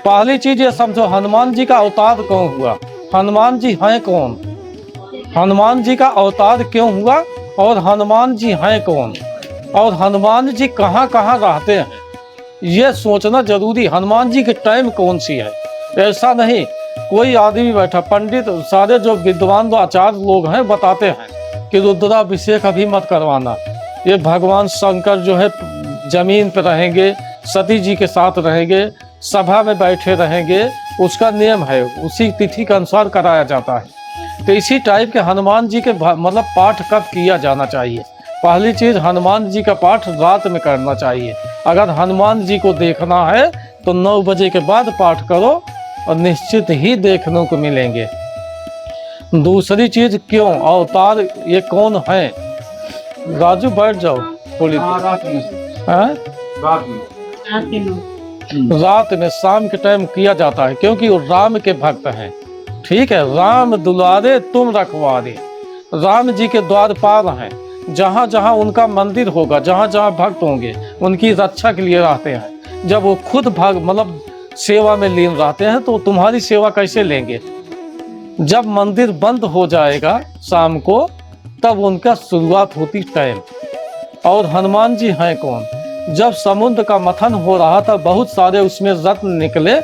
पहली चीज ये समझो, हनुमान जी का अवतार कौन हुआ, हनुमान जी हैं कौन, हनुमान जी का अवतार क्यों हुआ, और हनुमान जी हैं कौन, और हनुमान जी कहाँ कहाँ रहते हैं, ये सोचना जरूरी। हनुमान जी की टाइम कौन सी है। ऐसा नहीं कोई आदमी बैठा, पंडित सारे जो विद्वान आचार्य लोग हैं बताते हैं कि रुद्राभिषेक अभी मत करवाना, ये भगवान शंकर जो है जमीन पर रहेंगे, सती जी के साथ रहेंगे, सभा में बैठे रहेंगे, उसका नियम है, उसी तिथि के अनुसार कराया जाता है। तो इसी टाइप के हनुमान जी के मतलब पाठ कब किया जाना चाहिए। पहली चीज, हनुमान जी का पाठ रात में करना चाहिए। अगर हनुमान जी को देखना है तो 9 बजे के बाद पाठ करो और निश्चित ही देखने को मिलेंगे। दूसरी चीज, क्यों अवतार, ये कौन है। राजू बैठ जाओ थोड़ी रात में शाम के टाइम किया जाता है, क्योंकि वो राम के भक्त हैं। ठीक है, राम दुलारे तुम रखवारे, राम जी के द्वारपाल हैं। जहाँ जहाँ उनका मंदिर होगा, जहाँ जहाँ भक्त होंगे, उनकी रक्षा के लिए रहते हैं। जब वो खुद मतलब सेवा में लीन रहते हैं तो तुम्हारी सेवा कैसे लेंगे। जब मंदिर बंद हो जाएगा शाम को, तब उनका शुरुआत होती टाइम। और हनुमान जी हैं कौन। जब समुद्र का मंथन हो रहा था, बहुत सारे उसमें रत्न निकले,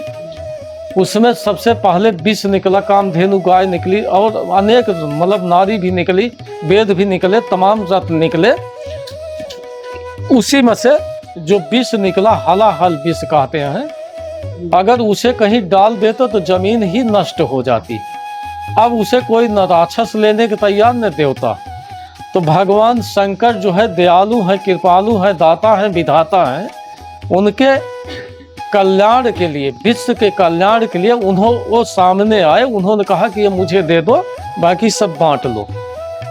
उसमें सबसे पहले विष निकला, कामधेनु गाय निकली, और अनेक मतलब नारी भी निकली, वेद भी निकले, तमाम रत्न निकले। उसी में से जो विष निकला, हलाहल विष कहते हैं, अगर उसे कहीं डाल देते तो जमीन ही नष्ट हो जाती। अब उसे कोई न राक्षस लेने के तैयार न देवता। तो भगवान शंकर जो है दयालु है, कृपालु है, दाता है, विधाता है। उनके कल्याण के लिए, विश्व के कल्याण के लिए वो सामने आए। उन्होंने कहा कि ये मुझे दे दो, बाकी सब बांट लो।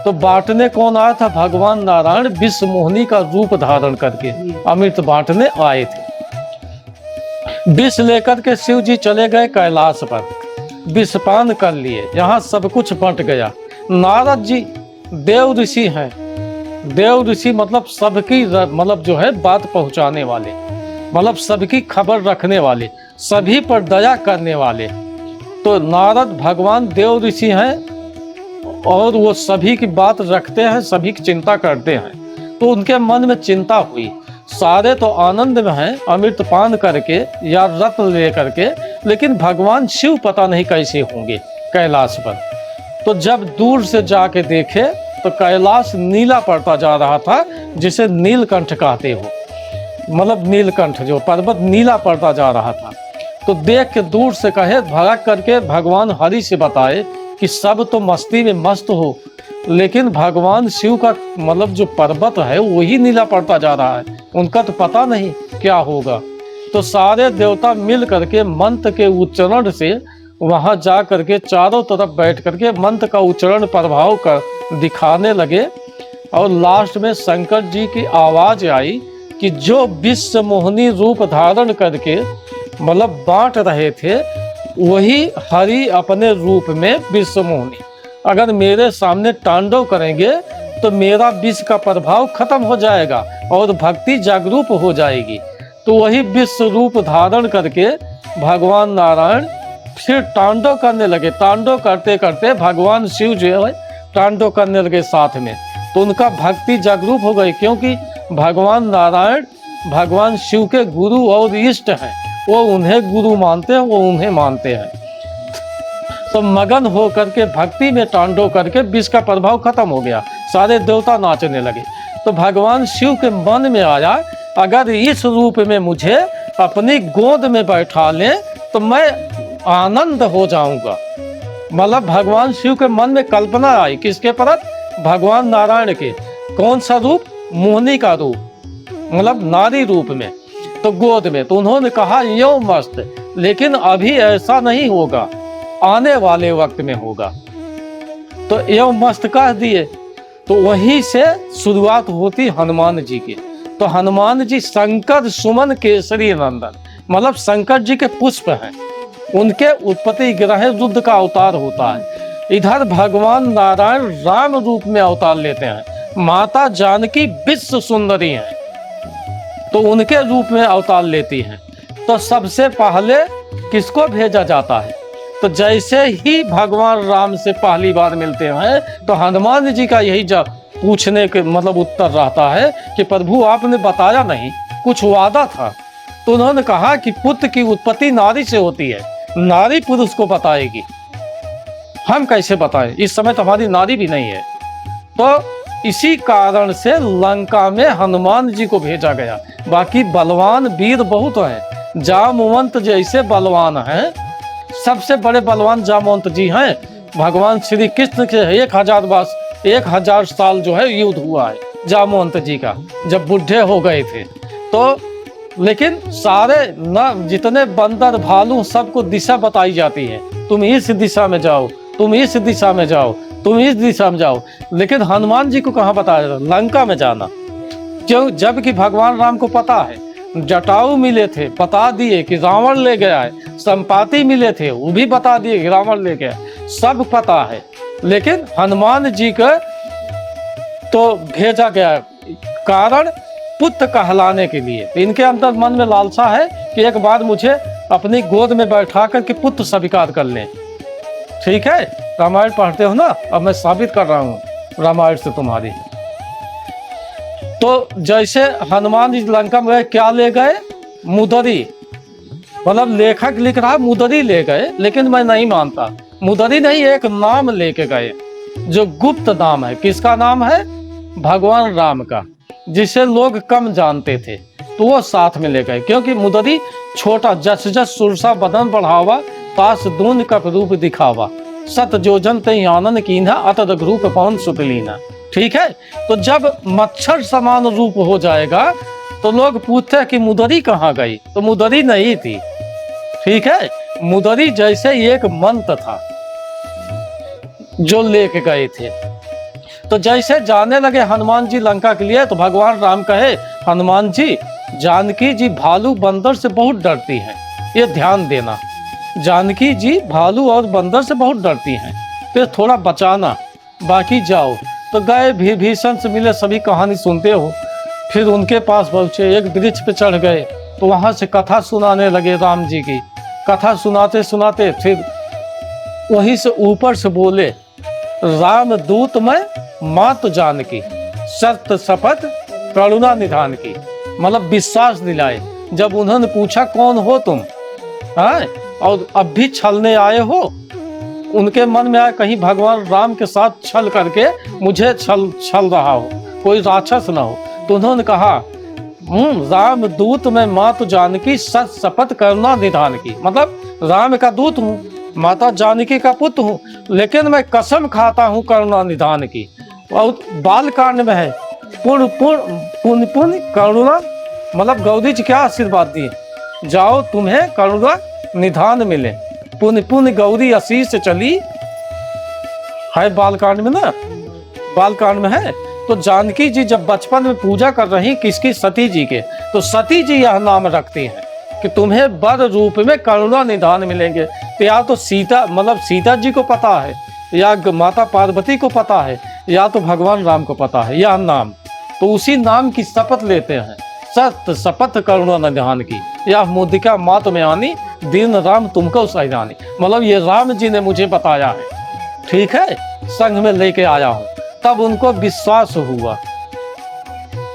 तो बांटने कौन आया था। भगवान नारायण विश्व मोहिनी का रूप धारण करके अमृत बांटने आए थे। विष लेकर के शिव जी चले गए कैलाश पर, विषपान कर लिए, यहाँ सब कुछ बंट गया। नारद जी देव ऋषि हैं। देव ऋषि मतलब सबकी मतलब जो है बात पहुंचाने वाले, मतलब सबकी खबर रखने वाले, सभी पर दया करने वाले। तो नारद भगवान देव ऋषि हैं और वो सभी की बात रखते हैं, सभी की चिंता करते हैं। तो उनके मन में चिंता हुई। सारे तो आनंद में हैं अमृत पान करके या रत्न ले करके, लेकिन भगवान शिव पता नहीं कैसे होंगे कैलाश पर। तो जब दूर से जाके देखे तो कैलाश नीला पड़ता जा रहा था, जिसे नीलकंठ कहते हो, मतलब नीलकंठ जो पर्वत नीला पड़ता जा रहा था। तो देख के दूर से कहे, भड़क करके भगवान हरि से बताए कि सब तो मस्ती में मस्त हो, लेकिन भगवान शिव का मतलब जो पर्वत है वही नीला पड़ता जा रहा है, उनका तो पता नहीं क्या होगा। तो सारे देवता मिल करके मंत्र के उच्चारण से वहां जा करके चारों तरफ बैठ करके मंत्र का उच्चारण प्रभाव कर दिखाने लगे। और लास्ट में शंकर जी की आवाज आई कि जो विश्व मोहिनी रूप धारण करके मतलब बांट रहे थे, वही हरि अपने रूप में विश्व मोहिनी अगर मेरे सामने तांडव करेंगे तो मेरा विष का प्रभाव खत्म हो जाएगा और भक्ति जागरूक हो जाएगी। तो वही विश्व रूप धारण करके भगवान नारायण फिर तांडव करने लगे। तांडव करते करते भगवान शिव जो है तांडव करने लगे साथ में। तो उनका भक्ति जागरूक हो गई, क्योंकि भगवान नारायण भगवान शिव के गुरु और इष्ट हैं। वो उन्हें गुरु मानते हैं, वो उन्हें मानते हैं। तो मगन हो करके भक्ति में तांडव करके विष का प्रभाव खत्म हो गया, सारे देवता नाचने लगे। तो भगवान शिव के मन में आया, अगर इस रूप में मुझे अपनी गोद में बैठा लें तो मैं आनंद हो जाऊंगा। मतलब भगवान शिव के मन में कल्पना आई, किसके परत, भगवान नारायण के। कौन सा रूप, मोहिनी का रूप, मतलब नारी रूप में, तो गोद में। तो उन्होंने कहा यो मस्त, लेकिन अभी ऐसा नहीं होगा, आने वाले वक्त में होगा। तो यो मस्त कह दिए। तो वहीं से शुरुआत होती हनुमान जी की। तो हनुमान जी शंकर सुमन केसरी नंदन, मतलब शंकर जी के पुष्प हैं। उनके उत्पत्ति ग्रह रुद्र का अवतार होता है। इधर भगवान नारायण राम रूप में अवतार लेते हैं। माता जानकी विश्व सुंदरी हैं, तो उनके रूप में अवतार लेती हैं। तो सबसे पहले किसको भेजा जाता है? तो जैसे ही भगवान राम से पहली बार मिलते हैं तो हनुमान जी का यही जब पूछने के मतलब उत्तर रहता है कि प्रभु आपने बताया नहीं, कुछ वादा था। तो उन्होंने कहा कि पुत्र की उत्पत्ति नारी से होती है, नारी पुरुष को बताएगी, हम कैसे बताएं, इस समय तो हमारी नारी भी नहीं है। तो इसी कारण से लंका में हनुमान जी को भेजा गया। बाकी बलवान वीर बहुत हैं, जामवंत जैसे बलवान हैं, सबसे बड़े बलवान जामवंत जी हैं। भगवान श्री कृष्ण के 1000 साल जो है युद्ध हुआ है जामवंत जी का, जब बुढ़े हो गए थे। तो लेकिन सारे न जितने बंदर भालू सबको दिशा बताई जाती है, तुम इस दिशा में जाओ, तुम इस दिशा में जाओ, तुम इस दिशा में जाओ। लेकिन हनुमान जी को कहाँ बताया? लंका में जाना। क्यों? जबकि भगवान राम को पता है, जटायु मिले थे, बता दिए कि रावण ले गया है, संपाति मिले थे, वो भी बता दिए कि रावण ले गया, सब पता है। लेकिन हनुमान जी को तो भेजा गया कारण पुत्र कहलाने के लिए। इनके अंदर मन में लालसा है कि एक बार मुझे अपनी गोद में बैठा कर के पुत्र स्वीकार कर लें। ठीक है, रामायण पढ़ते हो ना, अब मैं साबित कर रहा हूँ रामायण से तुम्हारी। तो जैसे हनुमान जी लंका में क्या ले गए? मुदरी, मतलब लेखक लिख रहा है मुदरी ले गए, लेकिन मैं नहीं मानता। मुदरी नहीं, एक नाम लेके गए जो गुप्त नाम है। किसका नाम है? भगवान राम का, जिसे लोग कम जानते थे, तो वो साथ में ले गए। क्योंकि मुदरी छोटा, जस जस सुरसा बदन बढ़ावा, पास दून कप रूप दिखावा, सत जोजन तई आनंद कीन्हा, अतद रूप पवन सुतलीना। ठीक है, तो जब मच्छर समान रूप हो जाएगा तो लोग पूछते हैं कि मुदरी कहाँ गई? तो मुदरी नहीं थी। ठीक है, मुदरी जैसे एक मंत्र था जो लेके गए थे। तो जैसे जाने लगे हनुमान जी लंका के लिए, तो भगवान राम कहे, हनुमान जी, जानकी जी भालू बंदर से बहुत डरती हैं, ये ध्यान देना। जानकी जी भालू और बंदर से बहुत डरती हैं, फिर थोड़ा बचाना, बाकी जाओ। तो गए, विभीषण से मिले, सभी कहानी सुनते हो। फिर उनके पास पहुंचे, एक वृक्ष पे चढ़ गए, तो वहां से कथा सुनाने लगे राम जी की। कथा सुनाते सुनाते फिर वहीं से ऊपर से बोले, राम दूत में मात जानकी, सत्य शपथ करुणा निधान की। मतलब विश्वास दिलाए। जब उन्होंने पूछा कौन हो तुम, हाँ, और अब भी छलने आए हो, उनके मन में आया कहीं भगवान राम के साथ छल करके मुझे छल रहा हो, कोई राक्षस ना हो। तो उन्होंने कहा, राम दूत में मात जानकी, सत शपथ करुणा निधान की। मतलब राम का दूत हूँ, माता जानकी का पुत्र हूँ, लेकिन मैं कसम खाता हूँ करुणा निधान की। और बाल कांड में है, पुण्य पुण्य पुण्य करुणा, मतलब गौरी जी क्या आशीर्वाद दिए, जाओ तुम्हें करुणा निधान मिले, पुण्य पुण्य गौरी आशीष चली, है बालकांड में ना, बालकांड में है। तो जानकी जी जब बचपन में पूजा कर रही किसकी? सती जी के, तो सती जी यह नाम रखती हैं कि तुम्हें वर रूप में करुणा निधान मिलेंगे। तो या तो सीता, मतलब सीता जी को पता है, या माता पार्वती को पता है, या तो भगवान राम को पता है यह नाम। तो उसी नाम की शपथ लेते हैं, सत्य शपथ करुणा निधान की, या मुदिका मात में आनी, दीन राम तुमको सैरानी। मतलब ये राम जी ने मुझे बताया है, ठीक है, संग में लेके आया हूँ। तब उनको विश्वास हुआ।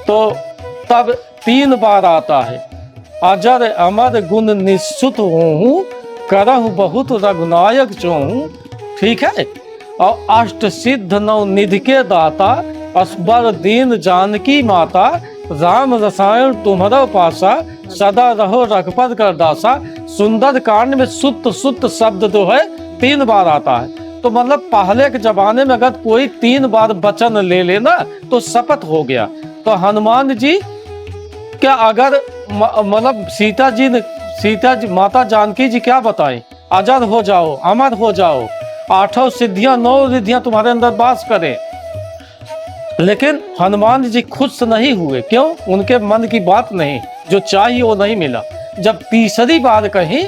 तो तब 3 बार आता है, अजर अमर गुण निश्चित हूँ, करहु बहुत रघुनायक चोहूँ। ठीक है, और अष्ट सिद्ध नव निधि के दाता, अस्बर दीन जानकी माता, राम रसायन तुम्हारा पासा, सदा रहो रघुपत कर दासा। सुंदर कांड में सुत सुत शब्द जो है 3 बार आता है। तो मतलब पहले के जमाने में अगर कोई 3 बार वचन ले लेना तो शपथ हो गया। तो हनुमान जी क्या अगर मतलब सीता जी माता जानकी जी क्या बताएं, अजर हो जाओ, अमर हो जाओ, 8 सिद्धियां 9 रिद्धियां तुम्हारे अंदर वास करें। लेकिन हनुमान जी खुश नहीं हुए। क्यों? उनके मन की बात नहीं, जो चाहिए वो नहीं मिला। जब तीसरी बार कही,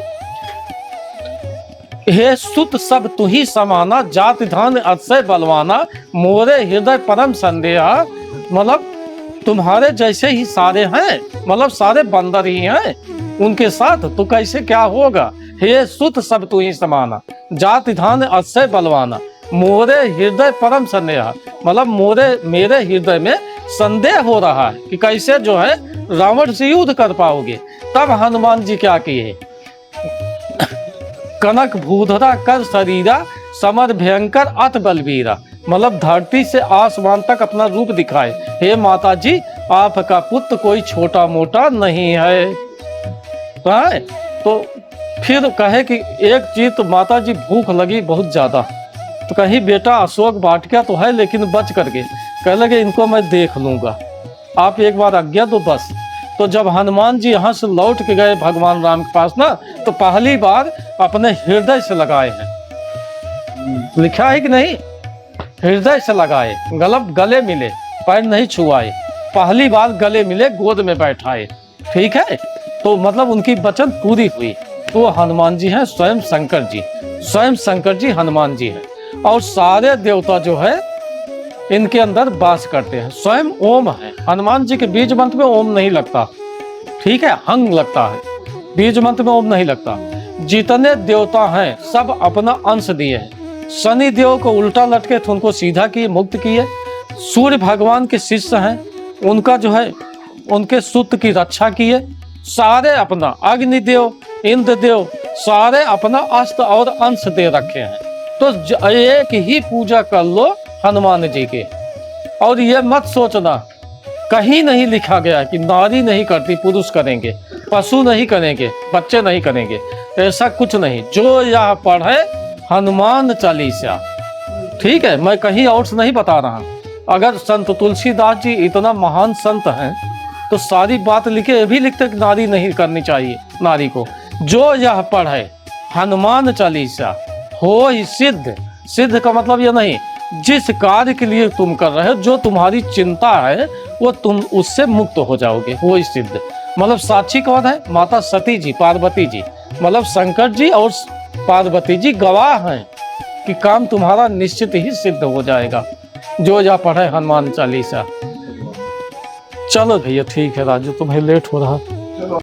हे सुत सब तू ही समाना, जाति धन अतिशय बलवाना, मोरे हृदय परम संदेहा। मतलब तुम्हारे जैसे ही सारे हैं, मतलब सारे बंदर ही हैं, उनके साथ तो कैसे क्या होगा। हे सुत सब तू ही समाना, जाति धान अक्षय बलवाना, मोरे हृदय परम संदेह। मतलब मेरे हृदय में संदेह हो रहा है कि कैसे जो है रावण से युद्ध कर पाओगे। तब हनुमान जी क्या किए, कनक भूधरा कर शरीरा, समर भयंकर अत बलवीरा। मतलब धरती से आसमान तक अपना रूप दिखाए, हे माता जी आपका पुत्र कोई छोटा मोटा नहीं है। तो फिर कहे कि एक चीज तो माता जी भूख लगी बहुत ज्यादा, तो कहीं बेटा अशोक वाटिका तो है लेकिन बच करके, कह लगे इनको मैं देख लूंगा, आप एक बार आज्ञा दो बस। तो जब हनुमान जी यहाँ से लौट के गए भगवान राम के पास ना, तो पहली बार अपने हृदय से लगाए हैं, लिखा है कि नहीं, हृदय से लगाए, गले मिले, पैर नहीं छुआए, पहली बार गले मिले, गोद में बैठाए। ठीक है, तो मतलब उनकी वचन पूरी हुई। तो हनुमान जी हैं स्वयं शंकर जी, स्वयं शंकर जी हनुमान जी हैं। और सारे देवता जो है इनके अंदर वास करते हैं। स्वयं ओम है, हनुमान जी के बीज मंत्र में ओम नहीं लगता, ठीक है, हंग लगता है, बीज मंत्र में ओम नहीं लगता। जितने देवता हैं सब अपना अंश दिए हैं। शनि देव को उल्टा लटके थे, उनको सीधा किए, मुक्त किए। सूर्य भगवान के शिष्य हैं, उनका जो है उनके सूत्र की रक्षा किए। सारे अपना, अग्निदेव, इंद्रदेव, सारे अपना अस्त्र और अंश दे रखे हैं। तो एक ही पूजा कर लो हनुमान जी के। और ये मत सोचना, कहीं नहीं लिखा गया कि नारी नहीं करती पुरुष करेंगे, पशु नहीं करेंगे, बच्चे नहीं करेंगे, ऐसा कुछ नहीं। जो यह पढ़े हनुमान चालीसा, ठीक है, मैं कहीं और से नहीं बता रहा। अगर संत तुलसीदास जी इतना महान संत हैं तो सारी बात लिखे, ये भी लिखते कि नारी नहीं करनी चाहिए नारी को। जो यह पढ़े हनुमान चालीसा हो ही सिद्ध। सिद्ध का मतलब यह नहीं, जिस कार्य के लिए तुम कर रहे हो, जो तुम्हारी चिंता है वो तुम उससे मुक्त हो जाओगे, वो ही सिद्ध। मतलब साक्षी कौन है, माता सती जी, पार्वती जी, मतलब शंकर जी और पार्वती जी गवाह हैं कि काम तुम्हारा निश्चित ही सिद्ध हो जाएगा जो या पढ़े हनुमान चालीसा। चलो भैया ठीक है राजू, तुम्हें लेट हो रहा।